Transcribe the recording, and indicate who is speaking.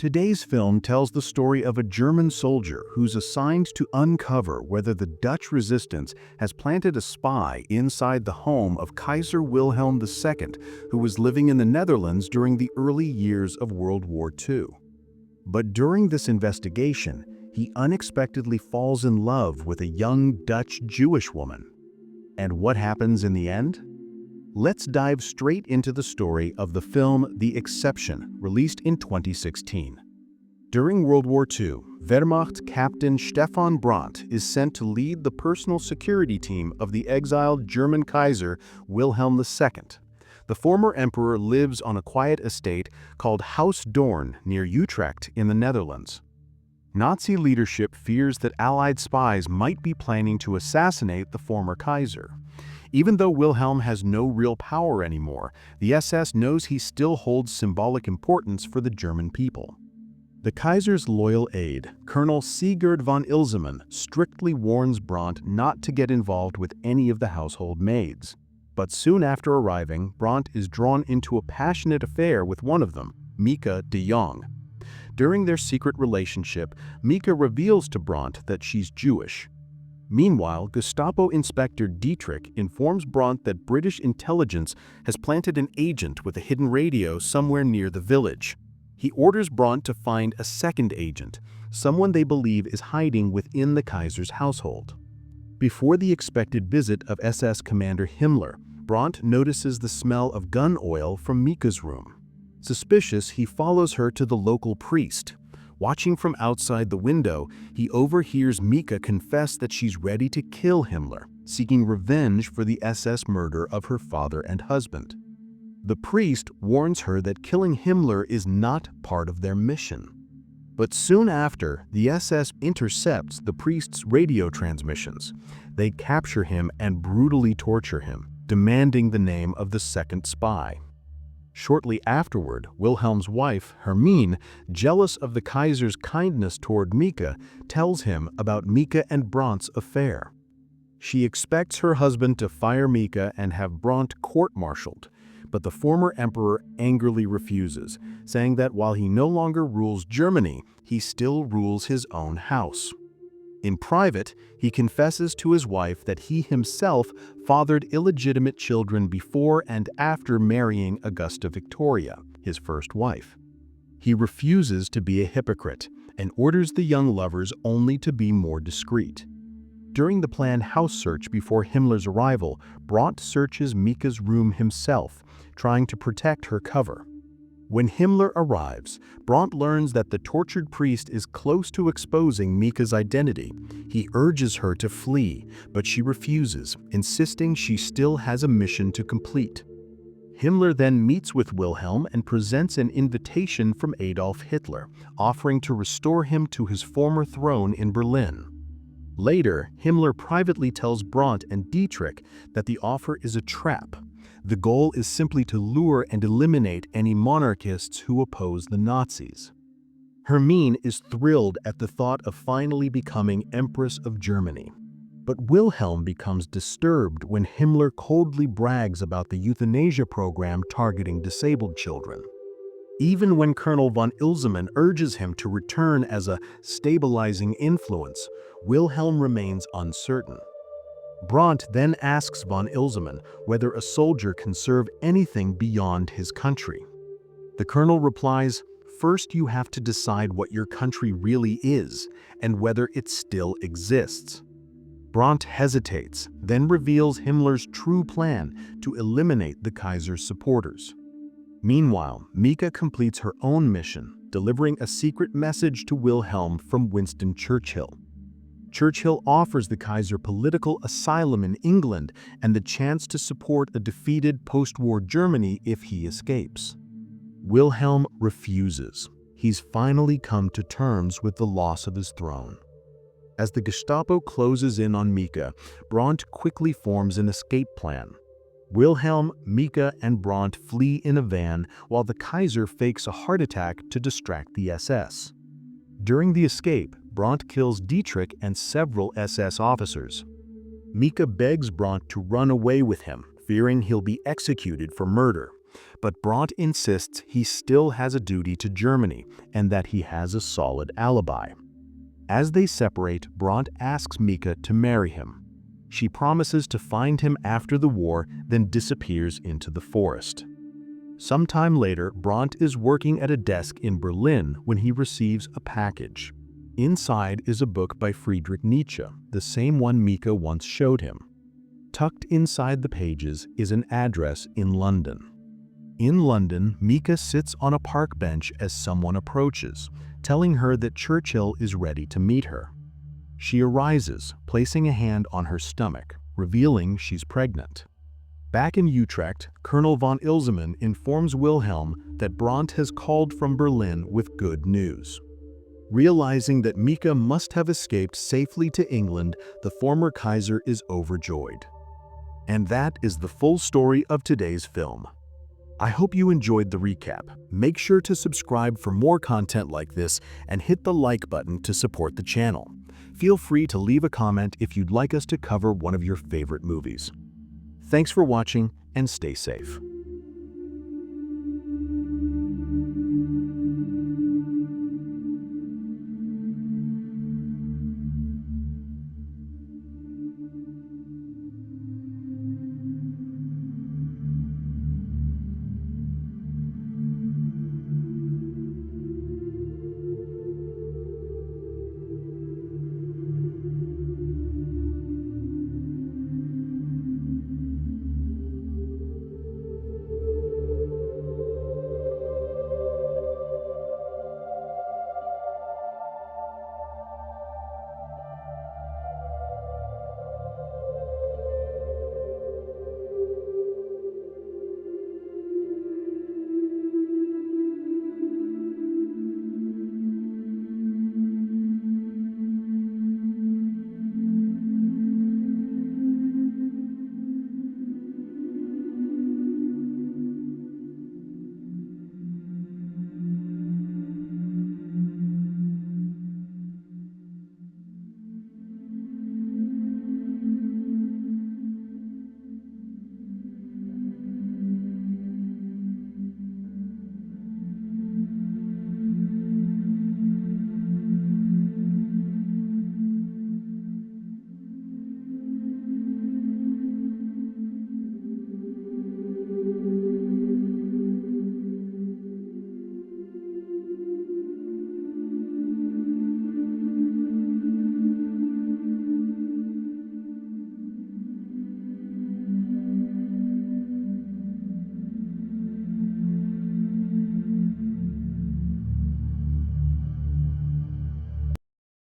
Speaker 1: Today's film tells the story of a German soldier who's assigned to uncover whether the Dutch resistance has planted a spy inside the home of Kaiser Wilhelm II, who was living in the Netherlands during the early years of World War II. But during this investigation, he unexpectedly falls in love with a young Dutch Jewish woman. And what happens in the end? Let's dive straight into the story of the film The Exception, released in 2016. During World War II, Wehrmacht Captain Stefan Brandt is sent to lead the personal security team of the exiled German Kaiser Wilhelm II. The former emperor lives on a quiet estate called Haus Doorn near Utrecht in the Netherlands. Nazi leadership fears that Allied spies might be planning to assassinate the former Kaiser. Even though Wilhelm has no real power anymore, the SS knows he still holds symbolic importance for the German people. The Kaiser's loyal aide, Colonel Sigurd von Ilsemann, strictly warns Brandt not to get involved with any of the household maids. But soon after arriving, Brandt is drawn into a passionate affair with one of them, Mieke de Jong. During their secret relationship, Mieke reveals to Brandt that she's Jewish. Meanwhile, Gestapo Inspector Dietrich informs Brandt that British intelligence has planted an agent with a hidden radio somewhere near the village. He orders Brandt to find a second agent, someone they believe is hiding within the Kaiser's household. Before the expected visit of SS Commander Himmler, Brandt notices the smell of gun oil from Mieke's room. Suspicious, he follows her to the local priest. Watching from outside the window, he overhears Mieke confess that she's ready to kill Himmler, seeking revenge for the SS murder of her father and husband. The priest warns her that killing Himmler is not part of their mission. But soon after, the SS intercepts the priest's radio transmissions. They capture him and brutally torture him, demanding the name of the second spy. Shortly afterward, Wilhelm's wife, Hermine, jealous of the Kaiser's kindness toward Mieke, tells him about Mieke and Brandt's affair. She expects her husband to fire Mieke and have Brandt court-martialed, but the former emperor angrily refuses, saying that while he no longer rules Germany, he still rules his own house. In private, he confesses to his wife that he himself fathered illegitimate children before and after marrying Augusta Victoria, his first wife. He refuses to be a hypocrite and orders the young lovers only to be more discreet. During the planned house search before Himmler's arrival, Brandt searches Mieke's room himself, trying to protect her cover. When Himmler arrives, Brandt learns that the tortured priest is close to exposing Mieke's identity. He urges her to flee, but she refuses, insisting she still has a mission to complete. Himmler then meets with Wilhelm and presents an invitation from Adolf Hitler, offering to restore him to his former throne in Berlin. Later, Himmler privately tells Brandt and Dietrich that the offer is a trap. The goal is simply to lure and eliminate any monarchists who oppose the Nazis. Hermine is thrilled at the thought of finally becoming Empress of Germany. But Wilhelm becomes disturbed when Himmler coldly brags about the euthanasia program targeting disabled children. Even when Colonel von Ilsemann urges him to return as a stabilizing influence, Wilhelm remains uncertain. Brandt then asks von Ilsemann whether a soldier can serve anything beyond his country. The colonel replies, "First you have to decide what your country really is and whether it still exists." Brandt hesitates, then reveals Himmler's true plan to eliminate the Kaiser's supporters. Meanwhile, Mieke completes her own mission, delivering a secret message to Wilhelm from Winston Churchill. Churchill offers the Kaiser political asylum in England and the chance to support a defeated post-war Germany if he escapes. Wilhelm refuses. He's finally come to terms with the loss of his throne. As the Gestapo closes in on Mieke, Brandt quickly forms an escape plan. Wilhelm, Mieke, and Brandt flee in a van while the Kaiser fakes a heart attack to distract the SS. During the escape, Brandt kills Dietrich and several SS officers. Mieke begs Brandt to run away with him, fearing he'll be executed for murder. But Bront insists he still has a duty to Germany and that he has a solid alibi. As they separate, Bront asks Mika to marry him. She promises to find him after the war, then disappears into the forest. Sometime later, Bront is working at a desk in Berlin when he receives a package. Inside is a book by Friedrich Nietzsche, the same one Mika once showed him. Tucked inside the pages is an address in London. In London, Mika sits on a park bench as someone approaches, telling her that Churchill is ready to meet her. She arises, placing a hand on her stomach, revealing she's pregnant. Back in Utrecht, Colonel von Ilsemann informs Wilhelm that Bront has called from Berlin with good news. Realizing that Mika must have escaped safely to England, the former Kaiser is overjoyed. And that is the full story of today's film. I hope you enjoyed the recap. Make sure to subscribe for more content like this and hit the like button to support the channel. Feel free to leave a comment if you'd like us to cover one of your favorite movies. Thanks for watching and stay safe.